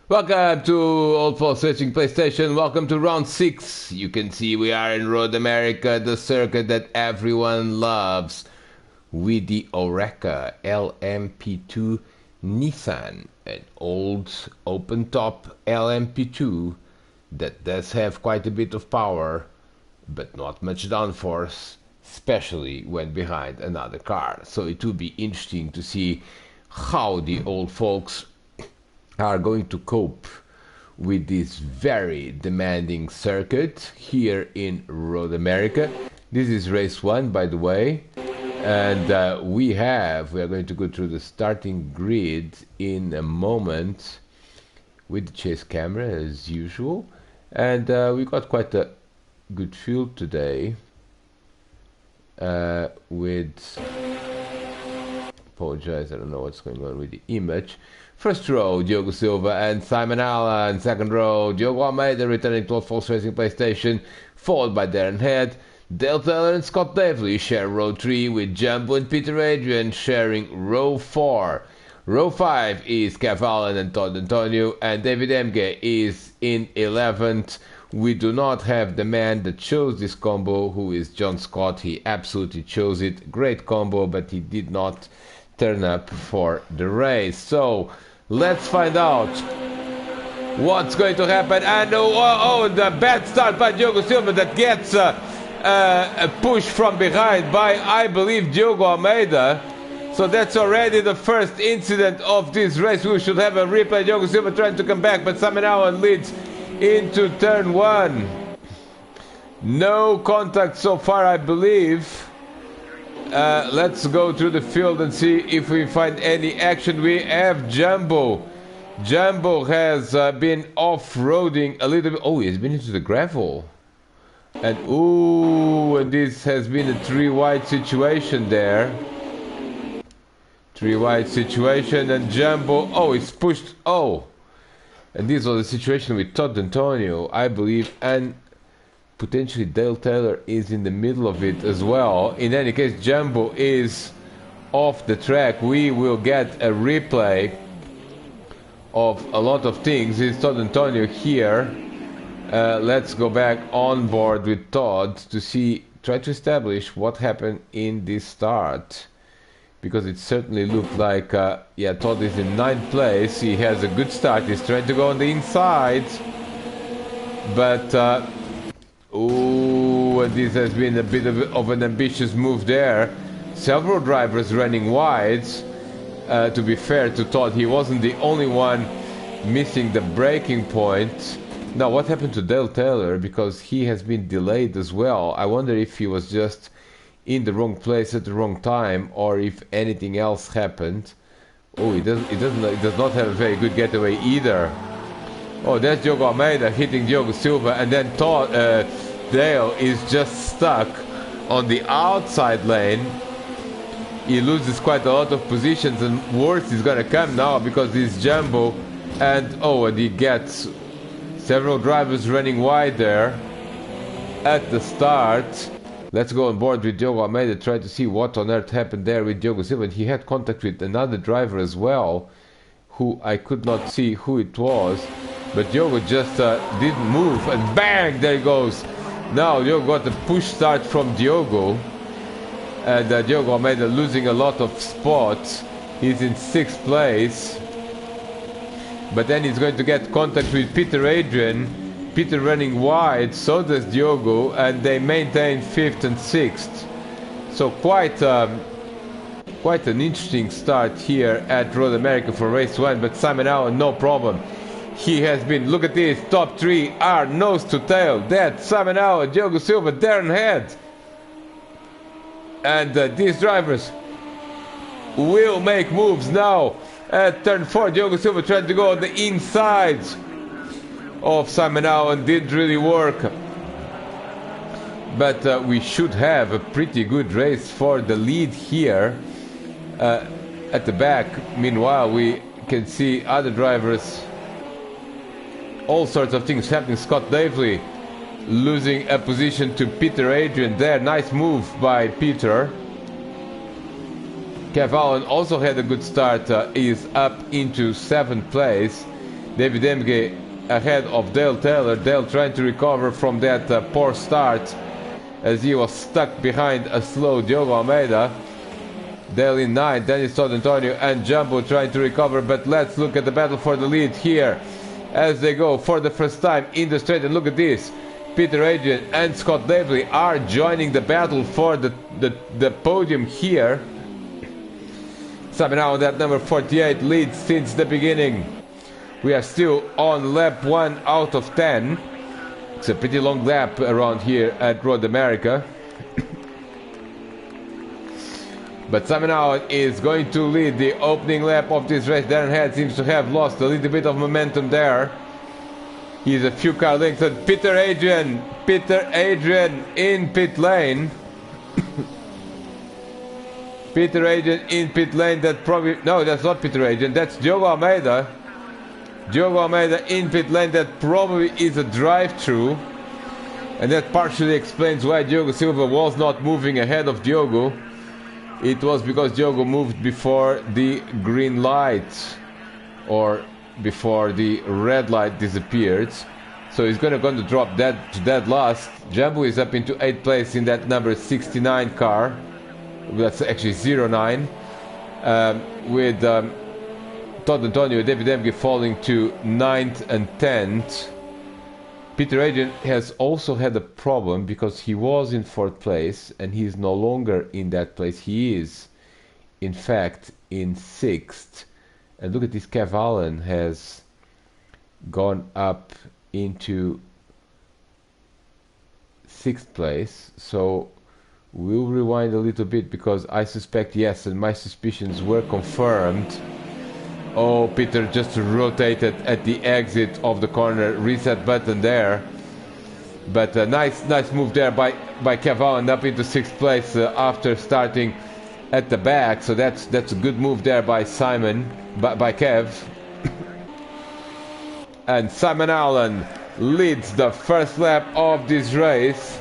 Welcome to Old Folks Searching PlayStation. Welcome to round 6. You can see we are in Road America, the circuit that everyone loves, with the Oreca LMP2 Nissan, an old open-top LMP2 that does have quite a bit of power, but not much downforce, especially when behind another car. So it will be interesting to see how the old folks are going to cope with this very demanding circuit here in Road America. This is race 1, by the way, and we are going to go through the starting grid in a moment with the chase camera as usual, and we got quite a good field today with, apologize, I don't know what's going on with the image. First row, Diogo Silva and Simon Allen. Second row, Diogo Almeida returning to Old Folks Racing PlayStation, followed by Darren Head. Dale Taylor and Scott Davely share row 3, with Jumbo and Peter Adrian sharing row 4. Row 5 is Kev Allen and Todd Antonio, and David Emge is in 11th. We do not have the man that chose this combo, who is John Scott. He absolutely chose it. Great combo, but he did not turn up for the race. So let's find out what's going to happen. And the bad start by Diogo Silva that gets a push from behind by, I believe, Diogo Almeida. So that's already the first incident of this race. We should have a replay. Diogo Silva trying to come back, but Simon Allen leads into turn 1. No contact so far, I believe. Let's go through the field and see if we find any action. We have Jumbo. Jumbo has been off-roading a little bit. Oh, he's been into the gravel. And and this has been a 3-wide situation there. 3-wide situation, and Jumbo, it's pushed. And this was a situation with Todd Antonio, I believe, and potentially Dale Taylor is in the middle of it as well. In any case, Jumbo is off the track. We will get a replay of a lot of things. It's Todd Antonio here. Let's go back on board with Todd to try to establish what happened in this start, because it certainly looked like Todd is in 9th place. He has a good start. He's trying to go on the inside, but this has been a bit of an ambitious move there. Several drivers running wide. To be fair to Todd, he wasn't the only one missing the braking point. Now, what happened to Dale Taylor? Because he has been delayed as well. I wonder if he was just in the wrong place at the wrong time, or if anything else happened. He does not have a very good getaway either. That's Diogo Almeida hitting Diogo Silva, and then Dale is just stuck on the outside lane. He loses quite a lot of positions, and worse is gonna come now because he's Jumbo, and he gets several drivers running wide there at the start. Let's go on board with Diogo Almeida, try to see what on earth happened there with Diogo Silva. And he had contact with another driver as well, who I could not see who it was. But Diogo just didn't move, and bang, there he goes. Now Diogo got a push start from Diogo, and Diogo Almeida losing a lot of spots. He's in 6th place, but then he's going to get contact with Peter Adrian. Peter running wide, so does Diogo, and they maintain 5th and 6th. So quite an interesting start here at Road America for race 1, but Simon Allen, no problem. He has been, look at this, top 3 are nose to tail. That's Simon Allen, Diogo Silva, Darren Head. And these drivers will make moves now at turn 4. Diogo Silva trying to go on the inside of Simon Allen, didn't really work. But we should have a pretty good race for the lead here at the back. Meanwhile, we can see other drivers, all sorts of things happening. Scott Davely losing a position to Peter Adrian there. Nice move by Peter. Kev Allen also had a good start, is up into 7th place. David Emge ahead of Dale Taylor. Dale trying to recover from that poor start as he was stuck behind a slow Diogo Almeida. Dale in 9, Dennis Todd Antonio and Jumbo trying to recover, but let's look at the battle for the lead here as they go for the first time in the straight. And look at this, Peter Adrian and Scott Davely are joining the battle for the podium here. Somehow that number 48 leads since the beginning. We are still on lap 1 out of 10. It's a pretty long lap around here at Road America. But somehow is going to lead the opening lap of this race. Darren Head seems to have lost a little bit of momentum there. He's a few car lengths. Peter Adrian in pit lane. Peter Adrian in pit lane. That probably, no, that's not Peter Adrian. That's Diogo Almeida. Diogo Almeida in pit lane. That probably is a drive-through, and that partially explains why Diogo Silva was not moving ahead of Diogo. It was because Diogo moved before the green light, or before the red light disappeared. So he's going to drop that to dead last. Jumbo is up into 8th place in that number 69 car. That's actually 09. With Todd Antonio, David Emge falling to 9th and 10th. Peter Adrian has also had a problem because he was in 4th place and he is no longer in that place. He is, in fact, in 6th. And look at this, Kev Allen has gone up into 6th place. So we'll rewind a little bit because I suspect, yes, and my suspicions were confirmed. Oh, Peter just rotated at the exit of the corner, reset button there. But nice move there by Kev Allen up into 6th place after starting at the back. So that's a good move there by Simon, by Kev. And Simon Allen leads the first lap of this race.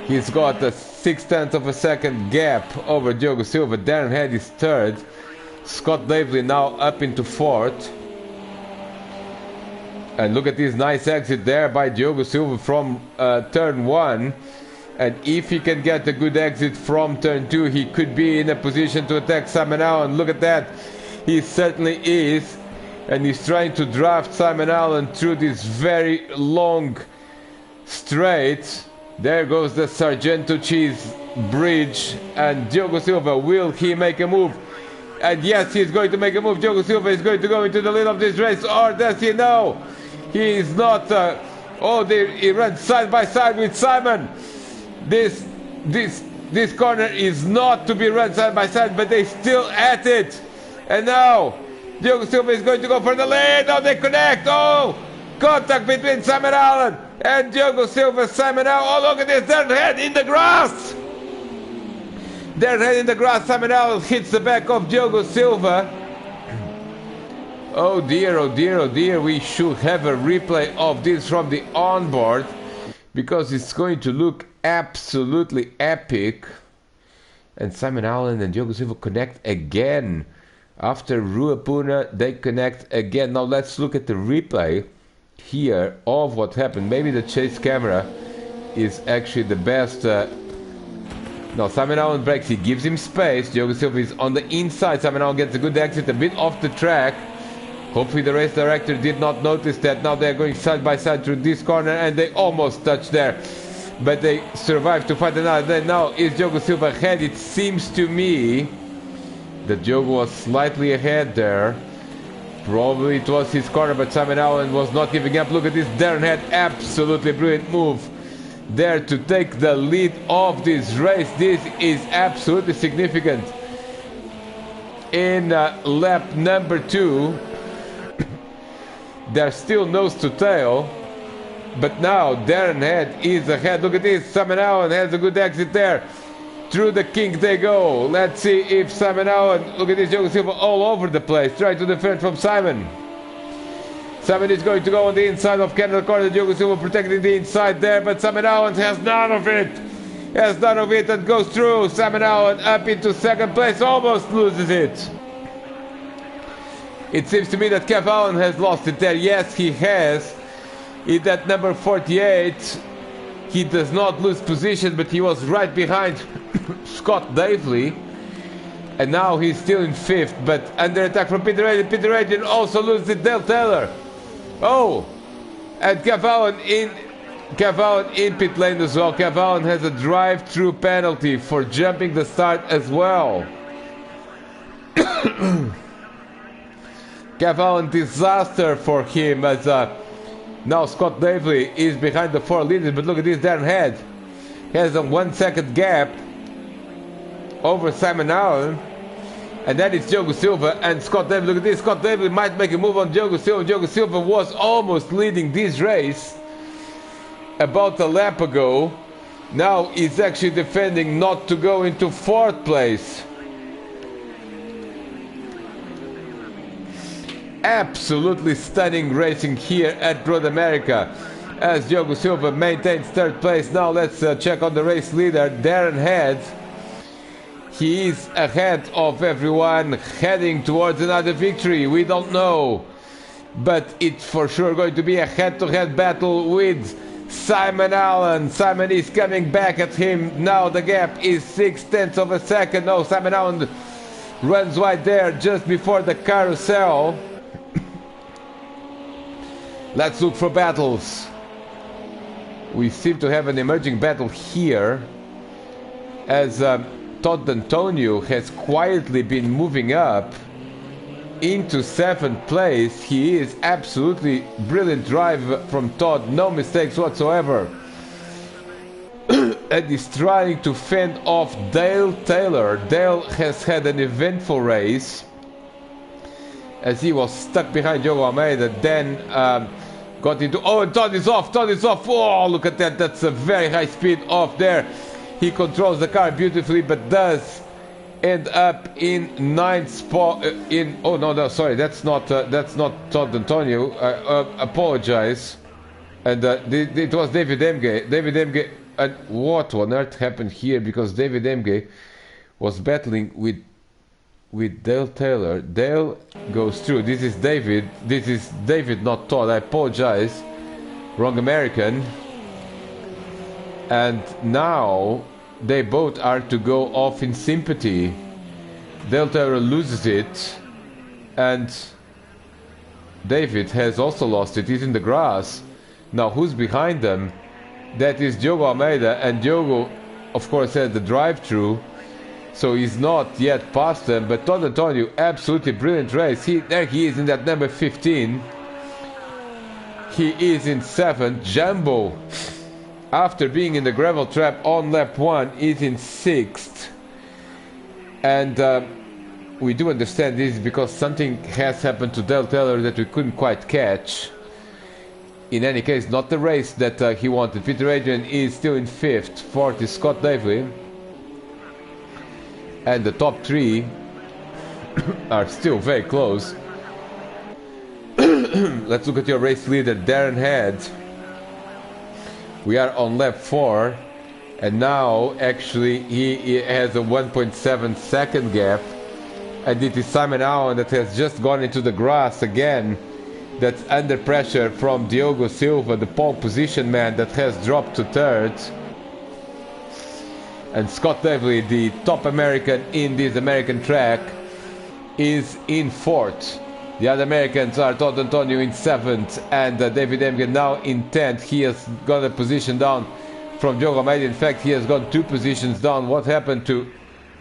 He's got a 0.6 of a second gap over Diogo Silva. Darren Head is 3rd. Scott Davely now up into 4th. And look at this nice exit there by Diogo Silva from turn 1. And if he can get a good exit from turn 2, he could be in a position to attack Simon Allen. Look at that. He certainly is. And he's trying to draft Simon Allen through this very long straight. There goes the Sargento Cheese Bridge. And Diogo Silva, will he make a move? And yes, he's going to make a move. Diogo Silva is going to go into the lead of this race, or does he? No, he is not. He runs side by side with Simon. This corner is not to be run side by side, but they still at it. And now Diogo Silva is going to go for the lead. Now they connect. Oh, contact between Simon Allen and Diogo Silva. Simon Allen. Oh, look at this! Their head in the grass. Their head in the grass. Simon Allen hits the back of Diogo Silva. Oh dear, oh dear, oh dear. We should have a replay of this from the onboard, because it's going to look absolutely epic. And Simon Allen and Diogo Silva connect again. After Ruapuna, they connect again. Now let's look at the replay here of what happened. Maybe the chase camera is actually the best. No, Simon Allen breaks, he gives him space. Diogo Silva is on the inside. Simon Allen gets a good exit, a bit off the track. Hopefully the race director did not notice that. Now they're going side by side through this corner and they almost touch there. But they survive to fight another. Then now is Diogo Silva ahead? It seems to me that Diogo was slightly ahead there. Probably it was his corner, but Simon Allen was not giving up. Look at this, Darren Head, absolutely brilliant move there to take the lead of this race. This is absolutely significant. In lap number 2, there's still nose to tail, but now Darren Head is ahead. Look at this, Simon Allen has a good exit there. Through the kink they go. Let's see if Simon Allen, look at this, Diogo Silva all over the place, trying to defend from Simon. Simon is going to go on the inside of Canada corner. Diogo Silva protecting the inside there, but Simon Allen has none of it. Has none of it and goes through. Simon Allen up into 2nd place, almost loses it. It seems to me that Kev Allen has lost it there. Yes, he has. In that number 48, he does not lose position, but he was right behind Scott Davely. And now he's still in 5th, but under attack from Peter Adrian. Peter Adrian also loses it. Dale Taylor. Oh! And Kev Allen in pit lane as well. Kev Allen has a drive-through penalty for jumping the start as well. Kev Allen, disaster for him as now Scott Davely is behind the 4 leaders, but look at this, Darren Head has a 1 second gap over Simon Allen, and that is Diogo Silva and Scott Davely. Look at this, Scott Davely might make a move on Diogo Silva. Diogo Silva was almost leading this race about a lap ago. Now he's actually defending not to go into 4th place. Absolutely stunning racing here at Road America as Diogo Silva maintains 3rd place. Now let's check on the race leader, Darren Head. He is ahead of everyone, heading towards another victory. We don't know, but it's for sure going to be a head-to-head battle with Simon Allen. Simon is coming back at him. Now the gap is 0.6 of a second. No, Simon Allen runs wide there just before the carousel. Let's look for battles. We seem to have an emerging battle here as Todd Antonio has quietly been moving up into 7th place. He is absolutely brilliant drive from Todd, no mistakes whatsoever. And he's trying to fend off Dale Taylor. Dale has had an eventful race as he was stuck behind Diogo Almeida, then got into... Oh, and Todd is off! Todd is off! Oh, look at that! That's a very high speed off there. He controls the car beautifully, but does end up in 9th spot. Oh no, sorry, that's not Todd Antonio. Apologize. And it was David Emge. David Emge. And what on earth happened here? Because David Emge was battling with Dale Taylor. Dale goes through. This is David, not Todd. I apologize. Wrong American. And now they both are to go off in sympathy. Dale Taylor loses it, and David has also lost it. He's in the grass. Now who's behind them? That is Diogo Almeida, and Diogo, of course, has the drive-through, so he's not yet past them. But Todd Antonio, absolutely brilliant race. There he is in that number 15. He is in 7th. Jumbo, after being in the gravel trap on lap 1, is in 6th. And we do understand this because something has happened to Dale Taylor that we couldn't quite catch. In any case, not the race that he wanted. Peter Adrian is still in 5th. 4th is Scott Davely. And the top 3 are still very close. Let's look at your race leader, Darren Head. We are on lap 4, and now actually he has a 1.7 second gap, and it is Simon Allen that has just gone into the grass again. That's under pressure from Diogo Silva, the pole position man, that has dropped to 3rd. And Scott Davely, the top American in this American track, is in 4th. The other Americans are Todd Antonio in 7th and David Emge now in 10th. He has got a position down from Diogo Almeida. In fact, he has got 2 positions down. What happened to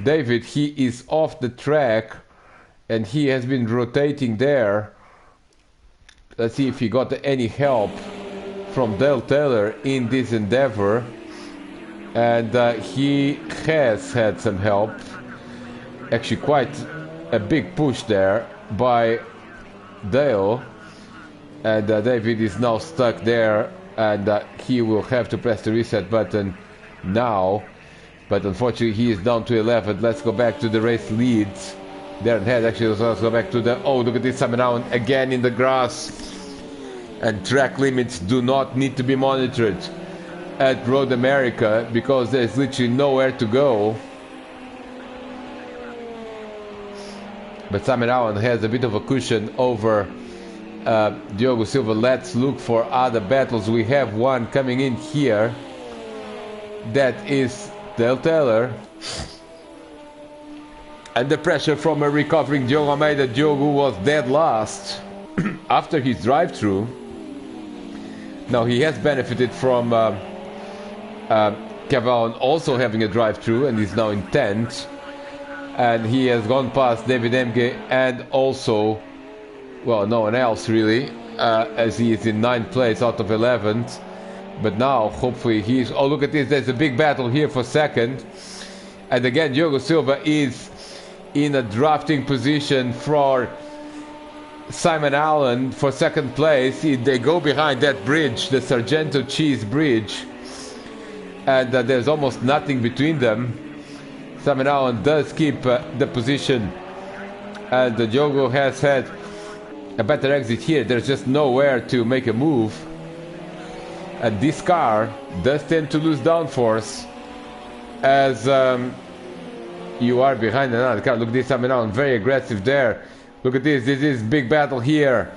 David? He is off the track and he has been rotating there. Let's see if he got any help from Dale Taylor in this endeavor. And he has had some help. Actually quite a big push there by Dale, and David is now stuck there, and he will have to press the reset button now, but unfortunately he is down to 11th. Let's go back to the race leads. Darren Head actually, let's go back to the... Oh, look at this, Simon Allen again in the grass. And track limits do not need to be monitored at Road America because there's literally nowhere to go. But Simon Allen has a bit of a cushion over Diogo Silva. Let's look for other battles. We have one coming in here. That is Dale Taylor. And the pressure from a recovering Diogo Almeida. Diogo was dead last after his drive-through. Now he has benefited from Cavalon also having a drive-through, and he's now in 10th. And he has gone past David Emge and also, well, no one else really, as he is in 9th place out of 11th. But now, hopefully, he's... Oh, look at this. There's a big battle here for second. And again, Diogo Silva is in a drafting position for Simon Allen for second place. They go behind that bridge, the Sargento Cheese Bridge. And there's almost nothing between them. Simon Allen does keep the position. And Diogo has had a better exit here. There's just nowhere to make a move. And this car does tend to lose downforce as you are behind another car. Look at this, Simon Allen, very aggressive there. Look at this, this is big battle here.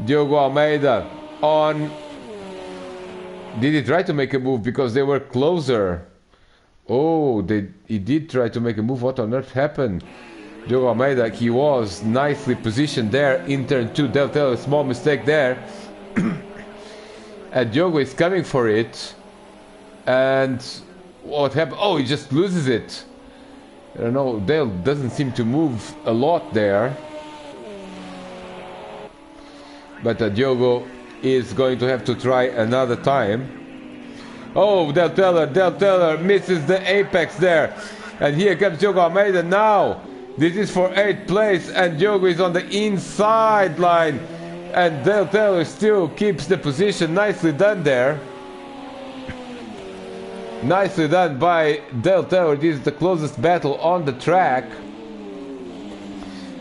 Diogo Almeida on... Did he try to make a move because they were closer? Oh, he did try to make a move. What on earth happened? Diogo Almeida, he was nicely positioned there in turn 2. Del Taylor, small mistake there. And Diogo is coming for it. And what happened? Oh, he just loses it. I don't know, Dale doesn't seem to move a lot there. But Diogo is going to have to try another time. Oh, Del Taylor misses the apex there. And here comes Diogo Almeida now. This is for 8th place and Diogo is on the inside line. And Del Taylor still keeps the position. Nicely done there. Nicely done by Del Taylor. This is the closest battle on the track.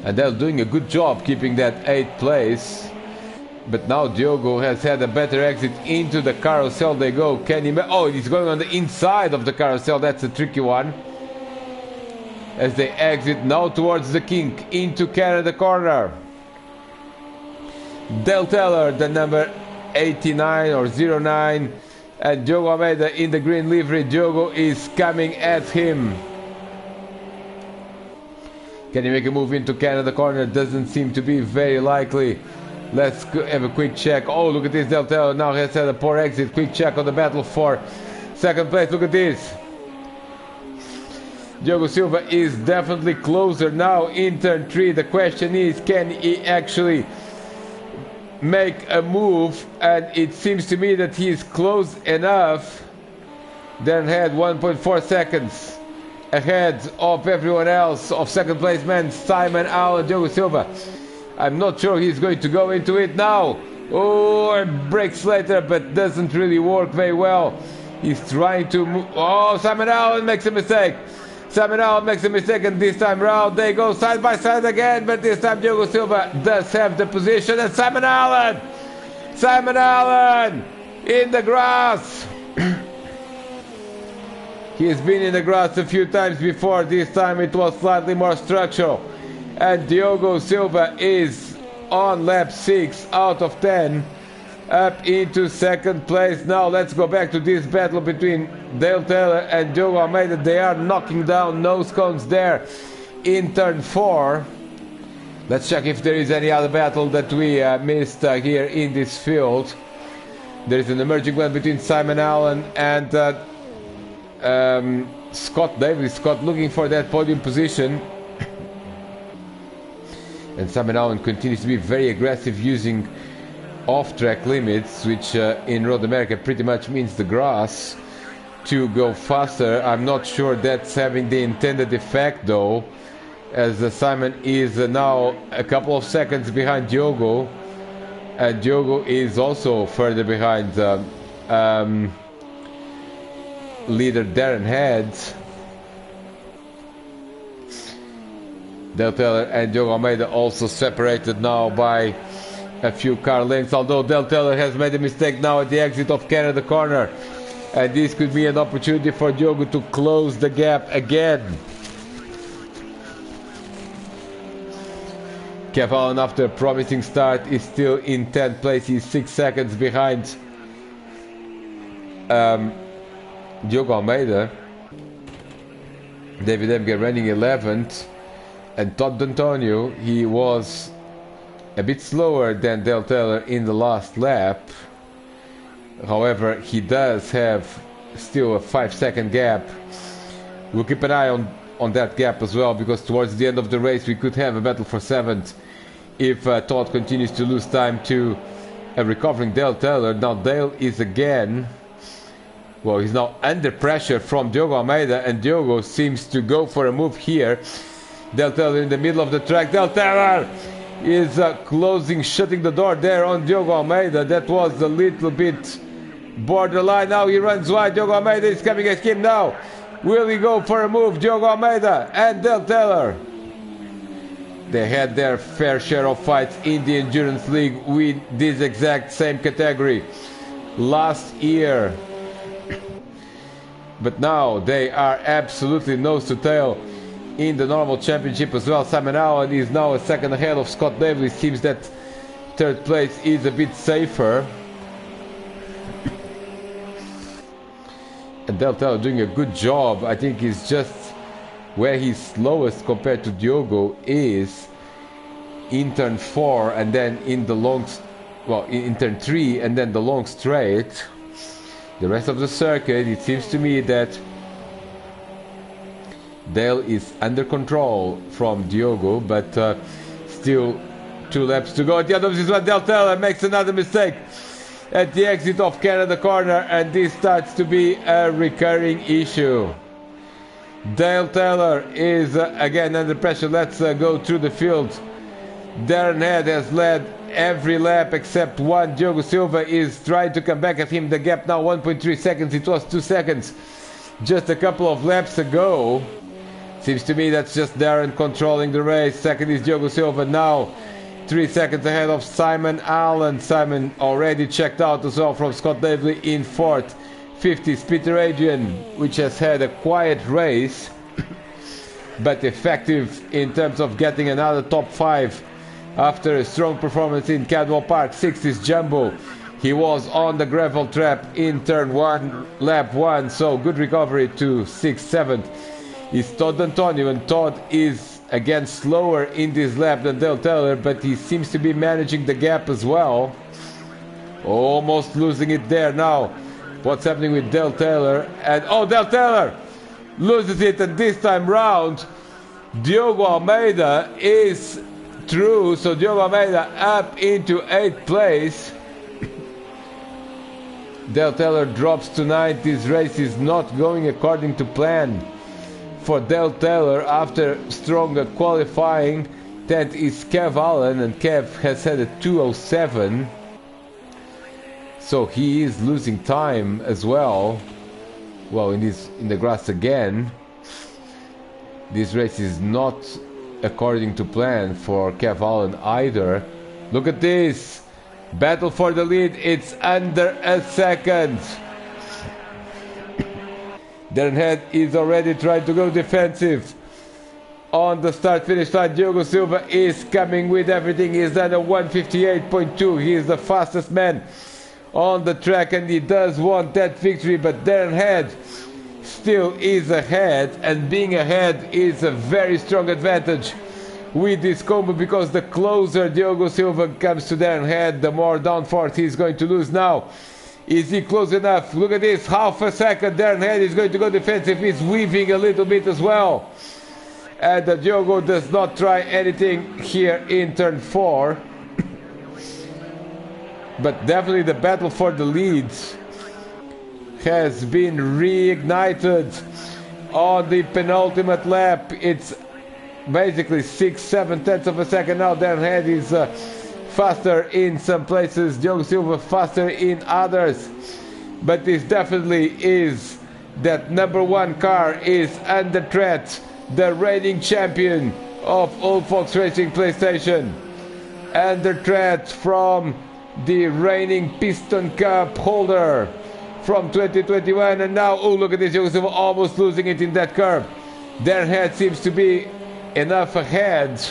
And they're doing a good job keeping that 8th place. But now Diogo has had a better exit into the carousel. They go. Can he... Oh, he's going on the inside of the carousel. That's a tricky one. As they exit now towards the kink into Canada corner. Del Taylor, the number 89 or 09. And Diogo Almeida in the green livery. Diogo is coming at him. Can he make a move into Canada corner? Doesn't seem to be very likely. Let's have a quick check. Oh, look at this. Del Taylor now has had a poor exit. Quick check on the battle for second place. Look at this. Diogo Silva is definitely closer now in turn 3. The question is, can he actually make a move? And it seems to me that he is close enough. Then had 1.4 seconds ahead of everyone else, of second place man Simon Allen. Diogo Silva, I'm not sure he's going to go into it now. Oh, brakes later, but doesn't really work very well. He's trying to move. Oh, Simon Allen makes a mistake. Simon Allen makes a mistake, and this time round they go side by side again, but this time Diogo Silva does have the position, and Simon Allen in the grass. He has been in the grass a few times before. This time it was slightly more structural. And Diogo Silva is on lap 6 out of 10, up into second place. Now let's go back to this battle between Dale Taylor and Diogo Almeida. They are knocking down nose cones there in turn 4. Let's check if there is any other battle that we missed here in this field. There is an emerging one between Simon Allen and Scott Davis. Scott looking for that podium position. And Simon Allen continues to be very aggressive using off-track limits, which in Road America pretty much means the grass, to go faster. I'm not sure that's having the intended effect though, as Simon is now a couple of seconds behind Diogo, and Diogo is also further behind leader Darren Heads. Del Taylor and Diogo Almeida also separated now by a few car lengths, although Del Taylor has made a mistake now at the exit of Canada corner, and this could be an opportunity for Diogo to close the gap again. Kev Allen, after a promising start, is still in 10th place. He's 6 seconds behind Diogo Almeida. David Emger running 11th, and Todd D'Antonio, he was a bit slower than Dale Taylor in the last lap. However, he does have still a 5-second gap. We'll keep an eye on that gap as well, because towards the end of the race we could have a battle for 7th if Todd continues to lose time to a recovering Dale Taylor. Now Dale is again, well, he's now under pressure from Diogo Almeida, and Diogo seems to go for a move here. Dale Taylor in the middle of the track. Dale Taylor is shutting the door there on Diogo Almeida. That was a little bit borderline. Now he runs wide. Diogo Almeida is coming at him now. Will he go for a move? Diogo Almeida and Dale Taylor. They had their fair share of fights in the Endurance League with this exact same category last year. But now they are absolutely nose to tail in the normal championship as well. Simon Allen is now a second ahead of Scott Davis. Seems that 3rd place is a bit safer. And Dale Taylor doing a good job. I think he's just where he's slowest compared to Diogo is in turn 4 and then in the long, well, in turn 3 and then the long straight. The rest of the circuit, it seems to me that Dale is under control from Diogo, but still 2 laps to go. At the end of this one, Dale Taylor makes another mistake at the exit of Canada corner, and this starts to be a recurring issue. Dale Taylor is again under pressure. Let's go through the field. Darren Head has led every lap except one. Diogo Silva is trying to come back at him. The gap now 1.3 seconds. It was 2 seconds just a couple of laps ago. Seems to me that's just Darren controlling the race. Second is Diogo Silva now 3 seconds ahead of Simon Allen. Simon already checked out as well from Scott Davley in 4th. 5th is Peter Adrian, which has had a quiet race but effective in terms of getting another top 5 after a strong performance in Cadwell Park. 6th is Jumbo. He was on the gravel trap in turn 1, lap 1, so good recovery to 6th. 7th is Todd D'Antonio, and Todd is again slower in this lap than Dale Taylor, but he seems to be managing the gap as well. Almost losing it there now. What's happening with Dale Taylor? And oh, Dale Taylor loses it, and this time round Diogo Almeida is through, so Diogo Almeida up into 8th place. Dale Taylor drops to 9th. This race is not going according to plan for Dale Taylor after stronger qualifying. 10th is Kev Allen, and Kev has had a 2:07, so he is losing time as well. Well, in the grass again. This race is not according to plan for Kev Allen either. Look at this battle for the lead. It's under a second. Darren Head is already trying to go defensive on the start-finish line. Diogo Silva is coming with everything. He's done a 1:58.2. He is the fastest man on the track, and he does want that victory, but Darren Head still is ahead, and being ahead is a very strong advantage with this combo, because the closer Diogo Silva comes to Darren Head, the more downforce he's going to lose. Now, is he close enough? Look at this, half a second. Darren Head is going to go defensive. He's weaving a little bit as well, and Diogo does not try anything here in turn 4. But definitely the battle for the leads has been reignited on the penultimate lap. It's basically 6-7 tenths of a second now. Darren Head is faster in some places, Diogo Silva faster in others, but this definitely is that number 1 car is under threat. The reigning champion of Old Fox Racing PlayStation under threat from the reigning Piston Cup holder from 2021, and now, oh, look at this, Diogo Silva almost losing it in that curve. Darren Head seems to be enough ahead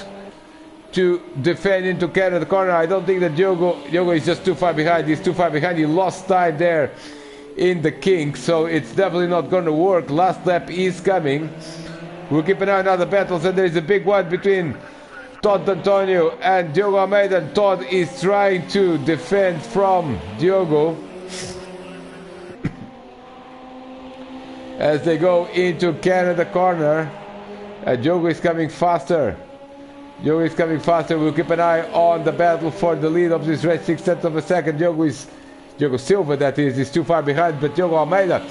to defend into Canada corner. I don't think that Diogo is just too far behind. He's too far behind. He lost time there in the kink, so it's definitely not going to work. Last lap is coming. We'll keep an eye on other battles, and there's a big one between Todd Antonio and Diogo Almeida. Todd is trying to defend from Diogo as they go into Canada corner. Diogo is coming faster. Diogo is coming faster. We'll keep an eye on the battle for the lead of this race. 6/10 of a second. Diogo Silva, that is too far behind, but Diogo Almeida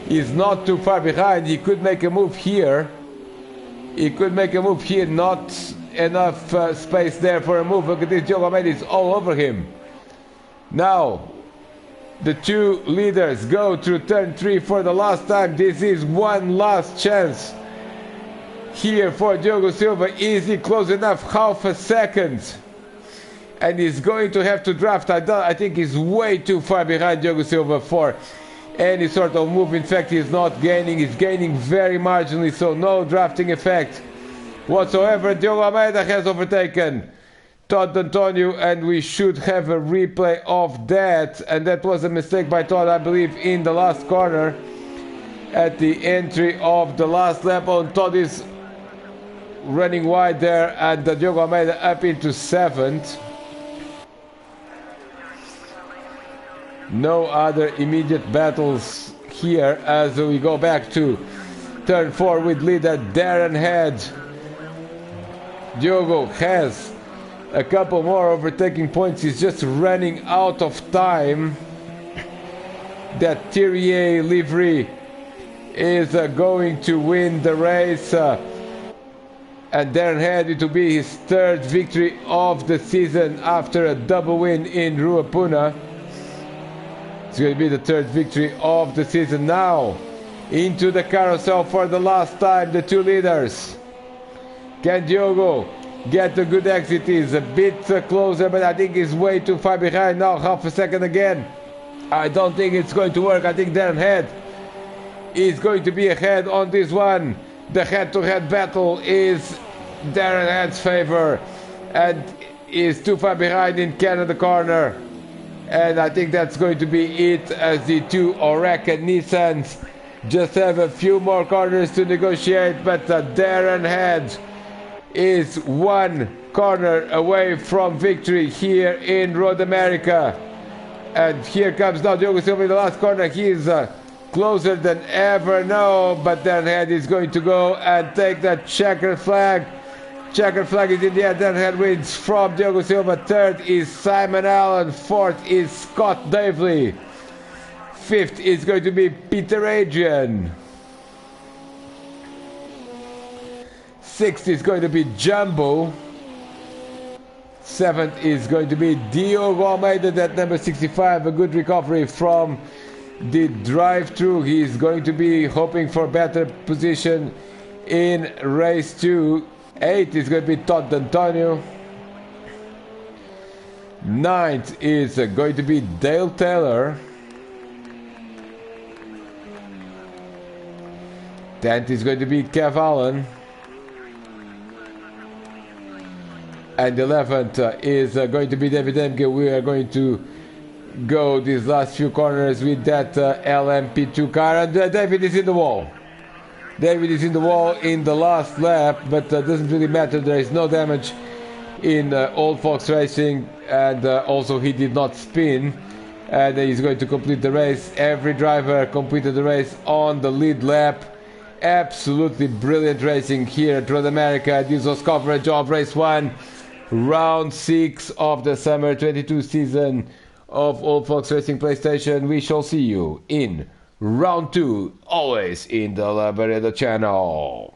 is not too far behind. He could make a move here. He could make a move here. Not enough space there for a move. Look at this. Diogo Almeida is all over him. Now, the two leaders go through turn 3 for the last time. This is one last chance here for Diogo Silva. Is he close enough? Half a second. And he's going to have to draft. I think he's way too far behind Diogo Silva for any sort of move. In fact, he's not gaining. He's gaining very marginally, so no drafting effect whatsoever. Diogo Almeida has overtaken Todd Antonio, and we should have a replay of that. And that was a mistake by Todd, I believe, in the last corner at the entry of the last lap. On Todd is running wide there, and Diogo Almeida up into 7th. No other immediate battles here as we go back to turn 4 with leader Darren Head. Diogo has a couple more overtaking points. He's just running out of time. That Thierry livery is going to win the race. And Darren Head, it will be his 3rd victory of the season after a double win in Ruapuna. It's going to be the 3rd victory of the season. Now into the carousel for the last time, the two leaders. Can Diogo get a good exit? He's a bit closer, but I think he's way too far behind now. Half a second again. I don't think it's going to work. I think Darren Head is going to be ahead on this one. The head-to-head battle is Darren Head's favor, and is too far behind in Canada corner. And I think that's going to be it, as the two Oreca Nissans just have a few more corners to negotiate. But Darren Head is one corner away from victory here in Road America. And here comes now Diogo Silva in the last corner. He is closer than ever now, but Darren Head is going to go and take that checkered flag. Checkered flag is in the air. Darren Head wins from Diogo Silva. 3rd is Simon Allen. 4th is Scott Davely. 5th is going to be Peter Adrian. 6th is going to be Jumbo. 7th is going to be Diogo Almeida, that number 65. A good recovery from the drive-through. He's going to be hoping for better position in race 2. 8th is going to be Todd Antonio. 9th is going to be Dale Taylor. 10th is going to be Kev Allen. And 11th is going to be David Emke. We are going to go these last few corners with that LMP2 car. And David is in the wall. David is in the wall in the last lap, but doesn't really matter. There is no damage in Old Fox Racing, and also he did not spin, and he's going to complete the race. Every driver completed the race on the lead lap. Absolutely brilliant racing here at Road America. This was coverage of race 1, round 6 of the summer 22 season of Old Fox Racing PlayStation. We shall see you in round 2, always in the Labareda channel.